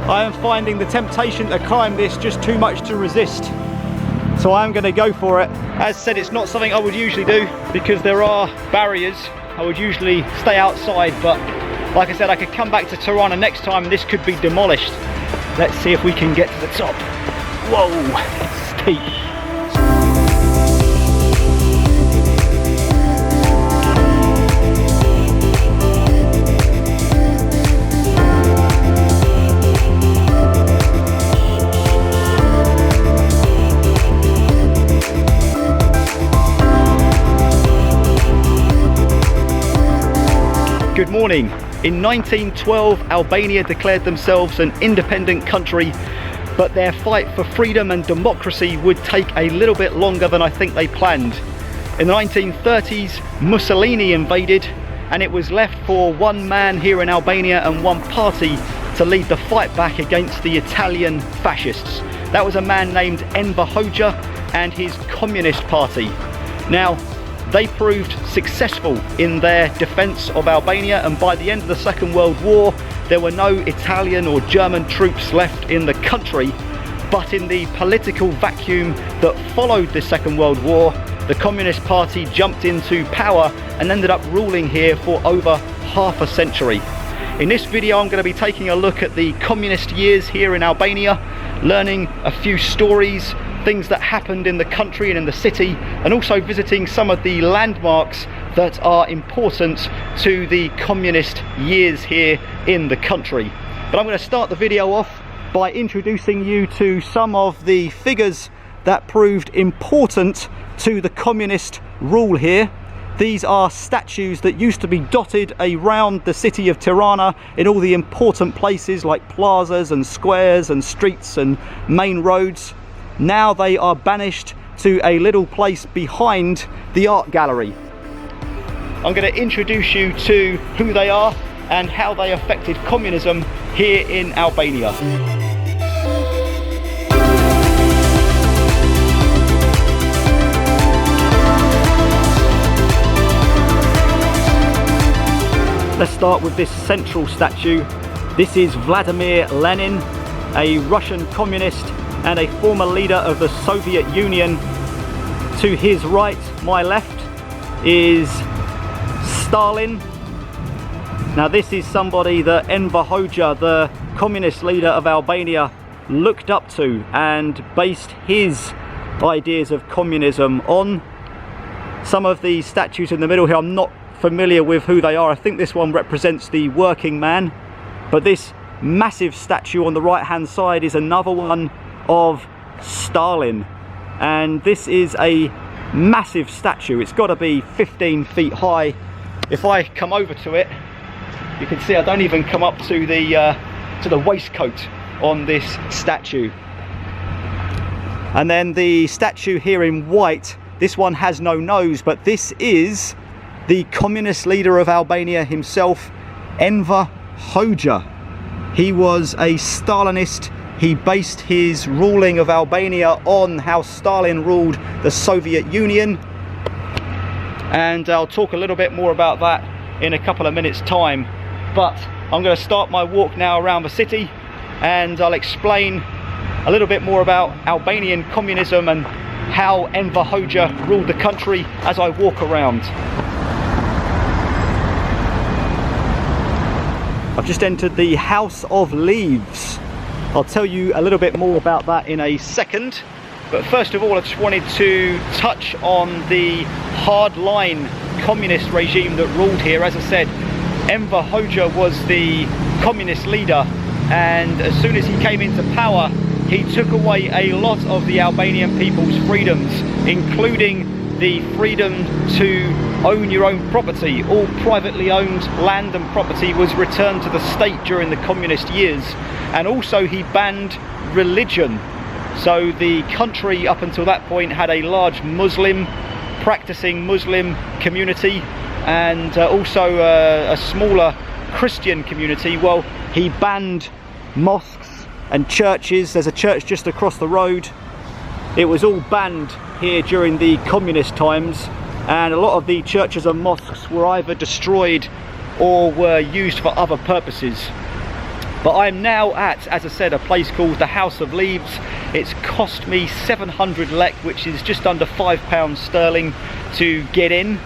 I am finding the temptation to climb this just too much to resist. So I'm going to go for it. As said, it's not something I would usually do because there are barriers. I would usually stay outside, but like I said, I could come back to Tirana next time and this could be demolished. Let's see if we can get to the top. Whoa, it's steep. Good morning. In 1912, Albania declared themselves an independent country, but their fight for freedom and democracy would take a little bit longer than I think they planned. In the 1930s, Mussolini invaded, and it was left for one man here in Albania and one party to lead the fight back against the Italian fascists. That was a man named Enver Hoxha and his Communist Party. Now, they proved successful in their defence of Albania, and by the end of the Second World War there were no Italian or German troops left in the country. But in the political vacuum that followed the Second World War, the Communist Party jumped into power and ended up ruling here for over half a century. In this video I'm going to be taking a look at the communist years here in Albania, learning a few stories, things that happened in the country and in the city, and also visiting some of the landmarks that are important to the communist years here in the country. But I'm going to start the video off by introducing you to some of the figures that proved important to the communist rule here. These are statues that used to be dotted around the city of Tirana in all the important places like plazas and squares and streets and main roads. Now they are banished to a little place behind the art gallery. I'm going to introduce you to who they are and how they affected communism here in Albania. Let's start with this central statue. This is Vladimir Lenin, a Russian communist and a former leader of the Soviet Union. To his right, my left, is Stalin. Now this is somebody that Enver Hoxha, the communist leader of Albania, looked up to and based his ideas of communism on. Some of the statues in the middle here, I'm not familiar with who they are. I think this one represents the working man, but this massive statue on the right hand side is another one of Stalin, and this is a massive statue. It's got to be 15 feet high. If I come over to it, you can see I don't even come up to the waistcoat on this statue. And then the statue here in white, this one has no nose, but this is the communist leader of Albania himself, Enver Hoxha. He was a Stalinist. He based his ruling of Albania on how Stalin ruled the Soviet Union, and I'll talk a little bit more about that in a couple of minutes time. But I'm going to start my walk now around the city, and I'll explain a little bit more about Albanian communism and how Enver Hoxha ruled the country as I walk around. I've just entered the House of Leaves. I'll tell you a little bit more about that in a second, but first of all I just wanted to touch on the hardline communist regime that ruled here. As I said, Enver Hoxha was the communist leader, and as soon as he came into power he took away a lot of the Albanian people's freedoms, including the freedom to own your own property. All privately owned land and property was returned to the state during the communist years, and also he banned religion. So the country up until that point had a large practicing Muslim community, and also a smaller Christian community. Well, he banned mosques and churches. There's a church just across the road. It was all banned here during the communist times, and a lot of the churches and mosques were either destroyed or were used for other purposes. But I'm now at, as I said, a place called the House of Leaves. It's cost me 700 lek, which is just under £5 sterling to get in.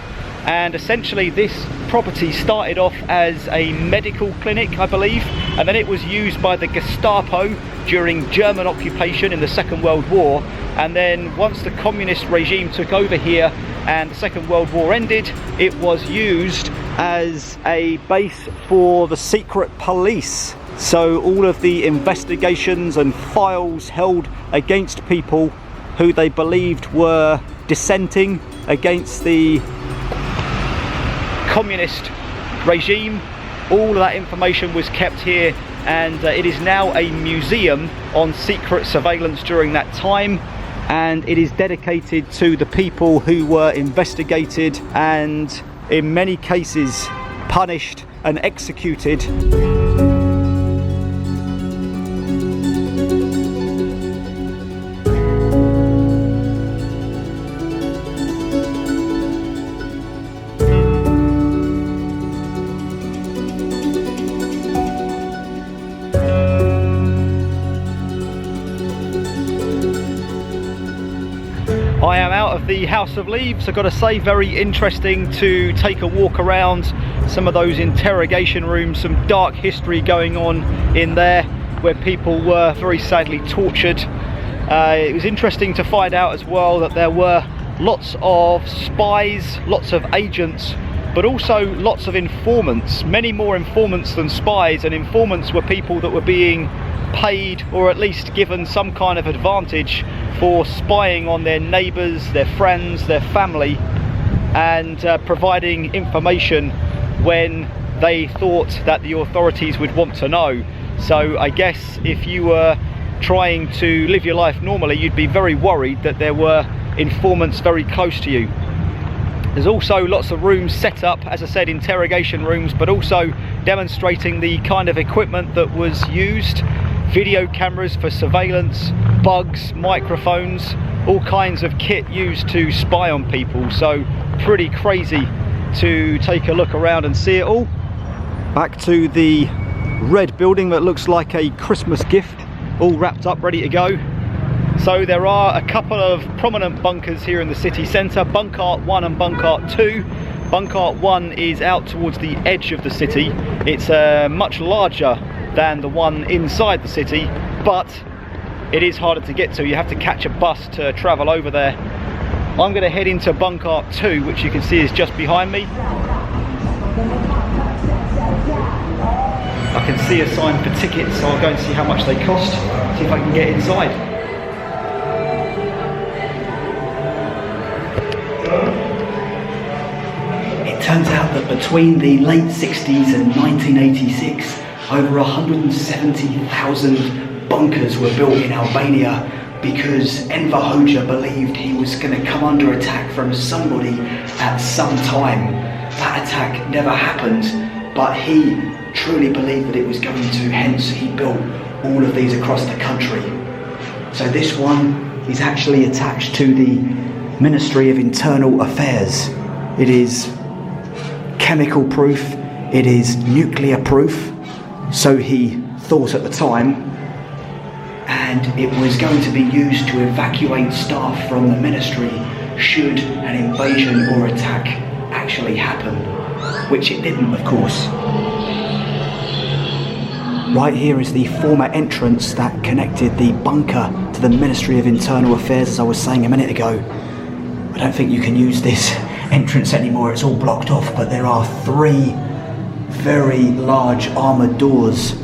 And essentially this property started off as a medical clinic, I believe, and then it was used by the Gestapo during German occupation in the Second World War. And then once the communist regime took over here and the Second World War ended, it was used as a base for the secret police. So all of the investigations and files held against people who they believed were dissenting against the communist regime, all of that information was kept here, and it is now a museum on secret surveillance during that time, and it is dedicated to the people who were investigated and in many cases punished and executed. I am out of the House of Leaves. I've got to say, very interesting to take a walk around some of those interrogation rooms, some dark history going on in there where people were very sadly tortured. It was interesting to find out as well that there were lots of spies, lots of agents, but also lots of informants, many more informants than spies, and informants were people that were being paid or at least given some kind of advantage for spying on their neighbours, their friends, their family, and providing information when they thought that the authorities would want to know. So I guess if you were trying to live your life normally, you'd be very worried that there were informants very close to you. There's also lots of rooms set up, as I said, interrogation rooms, but also demonstrating the kind of equipment that was used. Video cameras for surveillance, bugs, microphones, all kinds of kit used to spy on people. So pretty crazy to take a look around and see it all. Back to the red building that looks like a Christmas gift, all wrapped up, ready to go. So there are a couple of prominent bunkers here in the city centre, Bunk'Art 1 and Bunk'Art 2. Bunk'Art 1 is out towards the edge of the city. It's much larger than the one inside the city, but it is harder to get to. You have to catch a bus to travel over there. I'm going to head into Bunk'Art 2, which you can see is just behind me. I can see a sign for tickets, so I'll go and see how much they cost, see if I can get inside. It turns out that between the late 60s and 1986, over 170,000 bunkers were built in Albania because Enver Hoxha believed he was going to come under attack from somebody at some time. That attack never happened, but he truly believed that it was going to, hence he built all of these across the country. So this one is actually attached to the Ministry of Internal Affairs. It is chemical proof, it is nuclear proof, so he thought at the time, and it was going to be used to evacuate staff from the ministry should an invasion or attack actually happen, which it didn't, of course. Right here is the former entrance that connected the bunker to the Ministry of Internal Affairs, as I was saying a minute ago. I don't think you can use this entrance anymore, it's all blocked off, but there are 3 very large armoured doors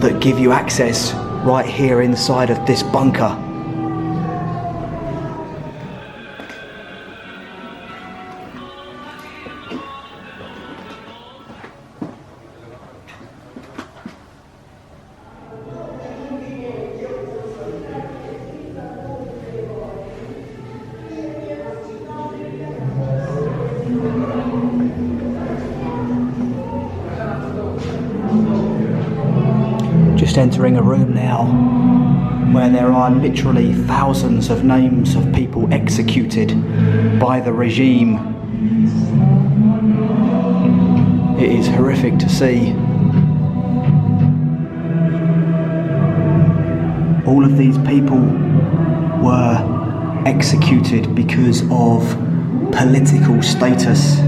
that give you access right here inside of this bunker. Just entering a room now where there are literally thousands of names of people executed by the regime. It is horrific to see. all of these people were executed because of political status.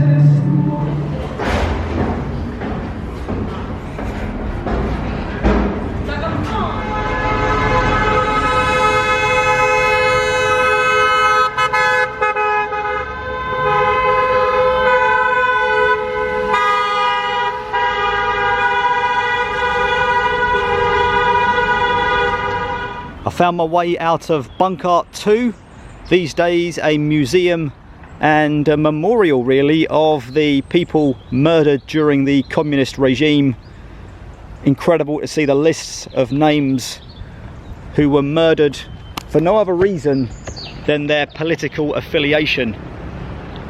I found my way out of Bunk'Art 2, these days a museum and a memorial really of the people murdered during the communist regime. Incredible to see the lists of names who were murdered for no other reason than their political affiliation.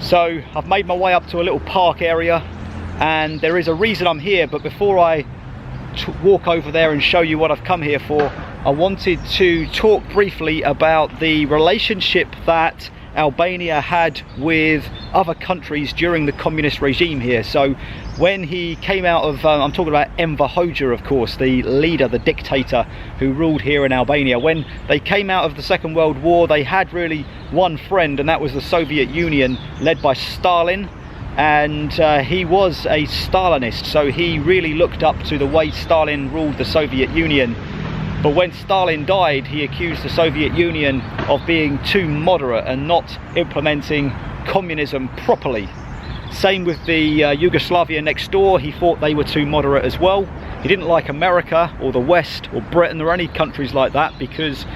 So I've made my way up to a little park area, and there is a reason I'm here, but before I walk over there and show you what I've come here for, I wanted to talk briefly about the relationship that Albania had with other countries during the communist regime here. So when he came out of, I'm talking about Enver Hoxha, of course, the leader, the dictator who ruled here in Albania. When they came out of the Second World War, they had really one friend, and that was the Soviet Union, led by Stalin. And he was a Stalinist, so he really looked up to the way Stalin ruled the Soviet Union. But when Stalin died, he accused the Soviet Union of being too moderate and not implementing communism properly. Same with the Yugoslavia next door. He thought they were too moderate as well. He didn't like America or the West or Britain or any countries like that, because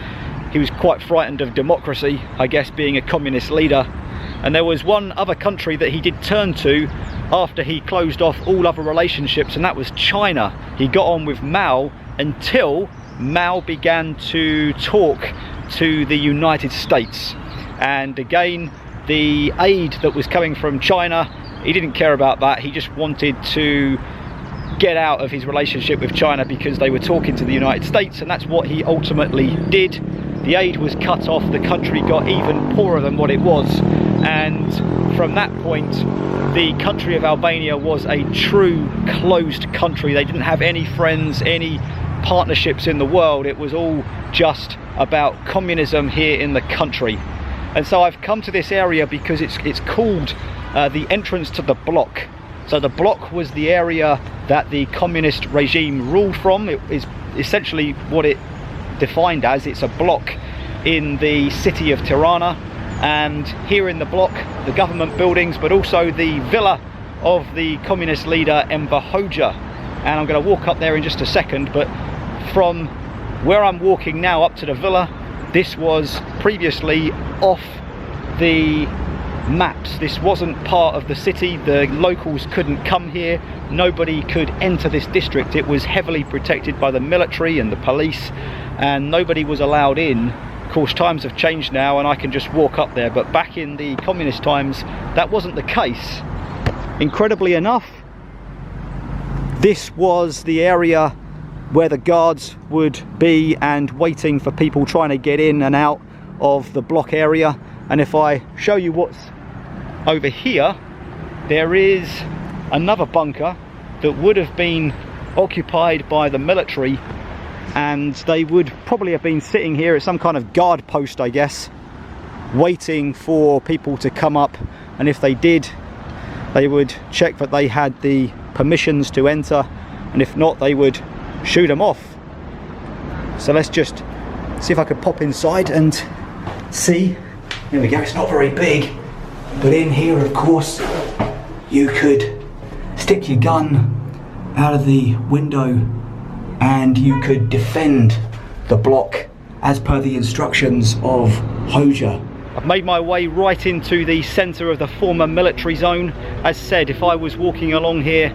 he was quite frightened of democracy, I guess, being a communist leader. And there was one other country that he did turn to after he closed off all other relationships, and that was China. He got on with Mao until Mao began to talk to the United States. And again, the aid that was coming from China, he didn't care about that. He just wanted to get out of his relationship with China because they were talking to the United States, and that's what he ultimately did. The aid was cut off, the country got even poorer than what it was, and from that point the country of Albania was a true closed country. They didn't have any friends, any partnerships in the world. It was all just about communism here in the country. And so I've come to this area because it's called the entrance to the block. So the block was the area that the communist regime ruled from. It is essentially what it defined as. It's a block in the city of Tirana, and here in the block the government buildings, but also the villa of the communist leader Enver Hoxha. And I'm going to walk up there in just a second, but from where I'm walking now up to the villa, this was previously off the maps. This wasn't part of the city. The locals couldn't come here. Nobody could enter this district. It was heavily protected by the military and the police, and nobody was allowed in. Of course, times have changed now and I can just walk up there, but back in the communist times that wasn't the case. Incredibly enough, this was the area where the guards would be and waiting for people trying to get in and out of the block area. And if I show you what's over here, there is another bunker that would have been occupied by the military, and they would probably have been sitting here at some kind of guard post, I guess, waiting for people to come up, and if they did, they would check that they had the permissions to enter, and if not, they would shoot them off. So let's just see if I could pop inside and see. There we go. It's not very big, but in here, of course, you could stick your gun out of the window and you could defend the block as per the instructions of Hoxha. I've made my way right into the centre of the former military zone. As said, if I was walking along here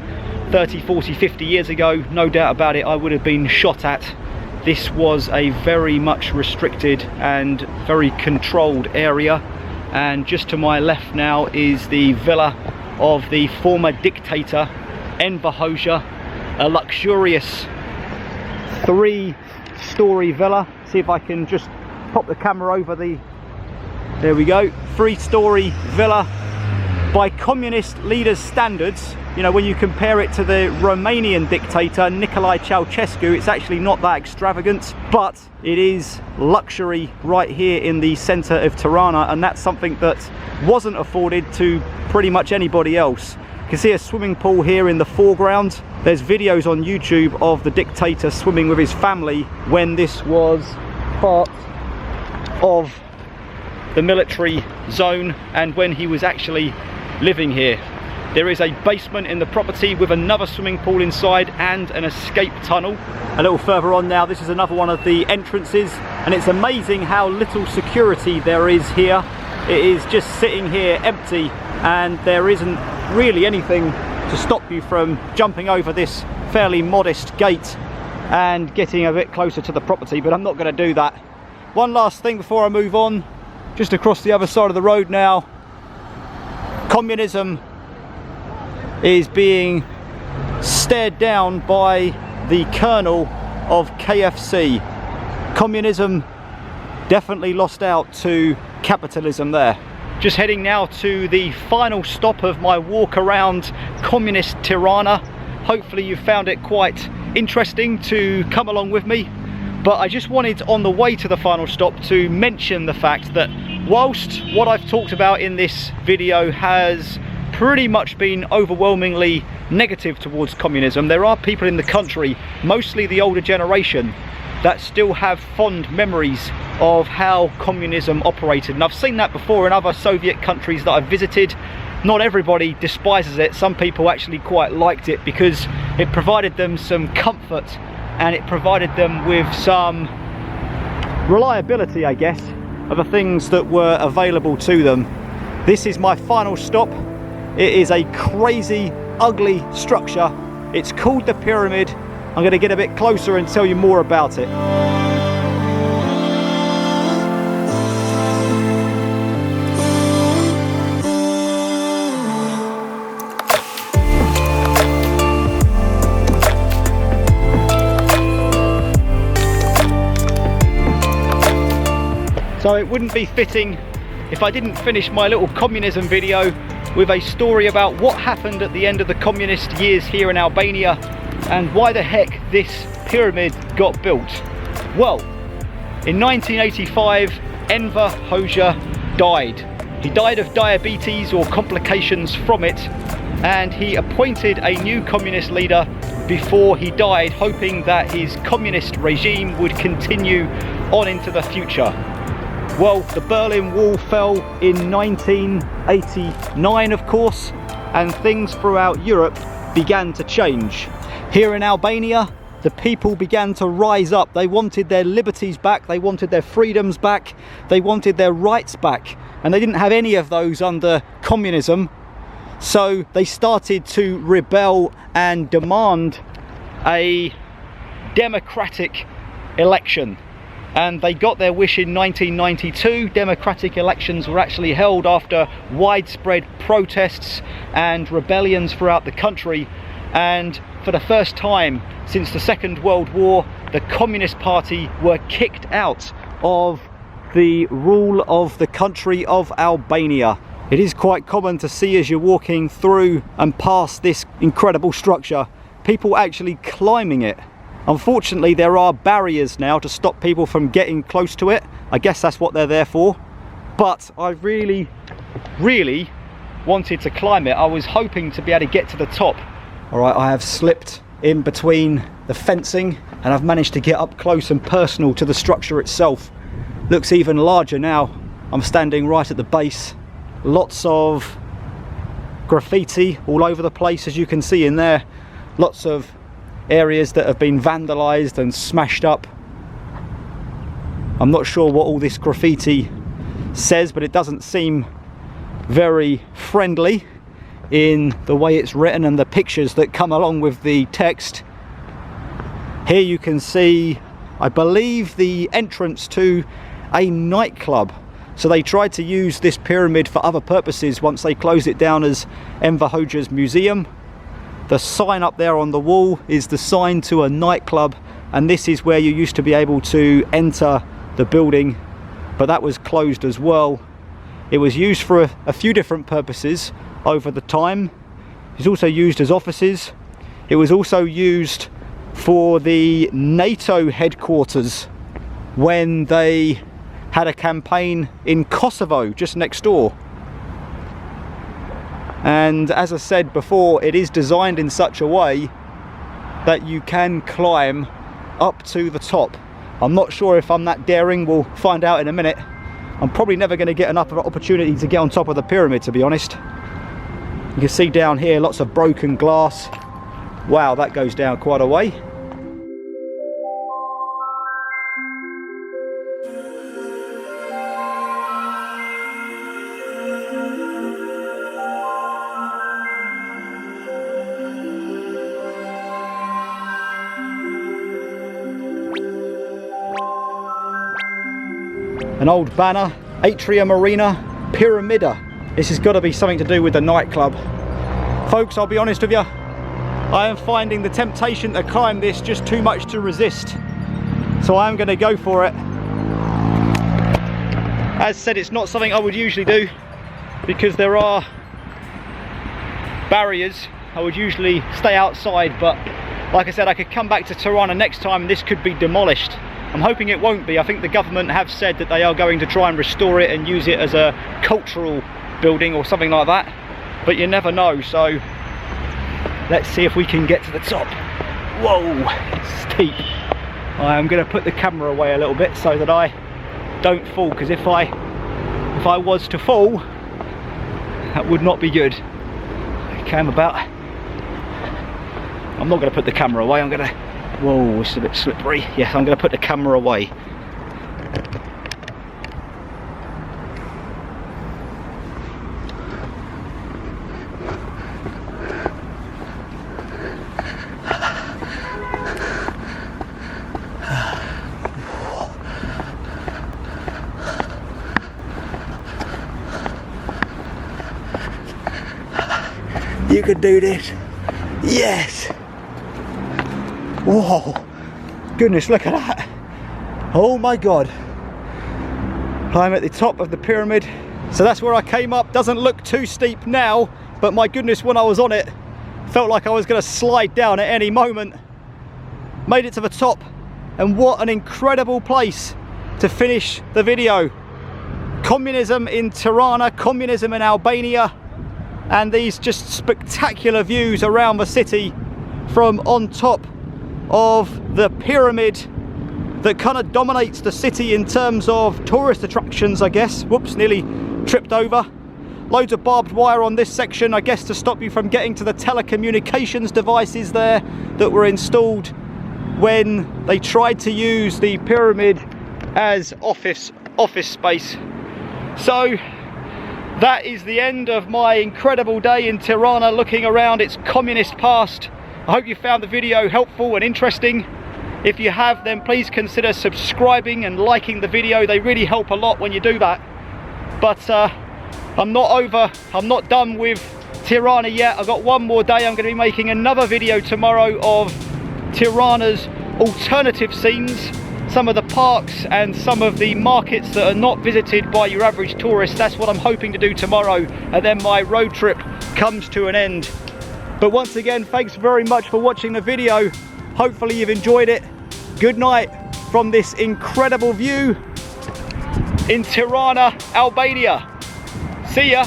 30, 40, 50 years ago, no doubt about it, I would have been shot at. This was a very much restricted and very controlled area, and just to my left now is the villa of the former dictator Enver Hoxha, a luxurious 3-story villa. See if I can just pop the camera over the, there we go, 3-story villa By communist leaders' standards, you know, when you compare it to the Romanian dictator Nicolae Ceausescu, it's actually not that extravagant, but it is luxury right here in the centre of Tirana, and that's something that wasn't afforded to pretty much anybody else. You can see a swimming pool here in the foreground. There's videos on YouTube of the dictator swimming with his family when this was part of the military zone and when he was actually living here. There is a basement in the property with another swimming pool inside and an escape tunnel. A little further on now, this is another one of the entrances, and it's amazing how little security there is here. It is just sitting here empty, and there isn't really anything to stop you from jumping over this fairly modest gate and getting a bit closer to the property, but I'm not going to do that. One last thing before I move on, just across the other side of the road now, communism is being stared down by the kernel of KFC. Communism definitely lost out to capitalism there. Just heading now to the final stop of my walk around communist Tirana. Hopefully you found it quite interesting to come along with me, but I just wanted on the way to the final stop to mention the fact that whilst what I've talked about in this video has pretty much been overwhelmingly negative towards communism, there are people in the country, mostly the older generation, that still have fond memories of how communism operated. And I've seen that before in other Soviet countries that I've visited. Not everybody despises it. Some people actually quite liked it because it provided them some comfort and it provided them with some reliability, I guess, of the things that were available to them. This is my final stop. It is a crazy, ugly structure. It's called the Pyramid. I'm going to get a bit closer and tell you more about it. So it wouldn't be fitting if I didn't finish my little communism video with a story about what happened at the end of the communist years here in Albania and why the heck this pyramid got built. Well, in 1985, Enver Hoxha died. He died of diabetes or complications from it, and he appointed a new communist leader before he died, hoping that his communist regime would continue on into the future. Well, the Berlin Wall fell in 1989, of course, and things throughout Europe began to change. Here in Albania, the people began to rise up. They wanted their liberties back, they wanted their freedoms back, they wanted their rights back, and they didn't have any of those under communism. So they started to rebel and demand a democratic election. And they got their wish in 1992. Democratic elections were actually held after widespread protests and rebellions throughout the country. And for the first time since the Second World War, the Communist Party were kicked out of the rule of the country of Albania. It is quite common to see, as you're walking through and past this incredible structure, people actually climbing it. Unfortunately, there are barriers now to stop people from getting close to it. I guess that's what they're there for. But I really wanted to climb it. I was hoping to be able to get to the top. All right, I have slipped in between the fencing and I've managed to get up close and personal to the structure itself. Looks even larger now. I'm standing right at the base. Lots of graffiti all over the place, as you can see in there. Lots of areas that have been vandalized and smashed up. I'm not sure what all this graffiti says, but it doesn't seem very friendly in the way it's written and the pictures that come along with the text. Here you can see, I believe, the entrance to a nightclub. So they tried to use this pyramid for other purposes once they closed it down as Enver Hoxha's museum. The sign up there on the wall is the sign to a nightclub, and this is where you used to be able to enter the building, but that was closed as well. It was used for a few different purposes. over the time. It's also used as offices. It was also used for the NATO headquarters when they had a campaign in Kosovo, just next door. And as I said before, it is designed in such a way that you can climb up to the top. I'm not sure if I'm that daring, we'll find out in a minute. I'm probably never going to get enough of an opportunity to get on top of the pyramid, to be honest. You can see down here lots of broken glass. Wow, that goes down quite a way. An old banner, Atrium Arena, Pyramida. This has got to be something to do with the nightclub. Folks, I'll be honest with you, I am finding the temptation to climb this just too much to resist. So I am going to go for it. As said, it's not something I would usually do because there are barriers. I would usually stay outside, but like I said, I could come back to Tirana next time and this could be demolished. I'm hoping it won't be. I think the government have said that they are going to try and restore it and use it as a cultural building or something like that, but you never know. So let's see if we can get to the top. Whoa, it's steep. I am going to put the camera away a little bit so that I don't fall, because if I was to fall, that would not be good. Okay, I'm not going to put the camera away. I'm going to, whoa, it's a bit slippery. Yes, I'm going to put the camera away. You can do this. Yes. Whoa. Goodness, look at that. Oh my God. I'm at the top of the pyramid. So that's where I came up. Doesn't look too steep now, but my goodness, when I was on it, felt like I was going to slide down at any moment. Made it to the top, and what an incredible place to finish the video. Communism in Tirana, communism in Albania, and these just spectacular views around the city from on top of the pyramid that kind of dominates the city in terms of tourist attractions, I guess. Whoops, nearly tripped over. Loads of barbed wire on this section, I guess, to stop you from getting to the telecommunications devices there that were installed when they tried to use the pyramid as office space. So that is the end of my incredible day in Tirana, looking around its communist past. I hope you found the video helpful and interesting. If you have, then please consider subscribing and liking the video. They really help a lot when you do that. But I'm not done with Tirana yet. I've got one more day. I'm going to be making another video tomorrow of Tirana's alternative scenes, some of the parks and some of the markets that are not visited by your average tourist. That's what I'm hoping to do tomorrow, and then my road trip comes to an end. But once again, thanks very much for watching the video. Hopefully you've enjoyed it. Good night from this incredible view in Tirana, Albania. See ya.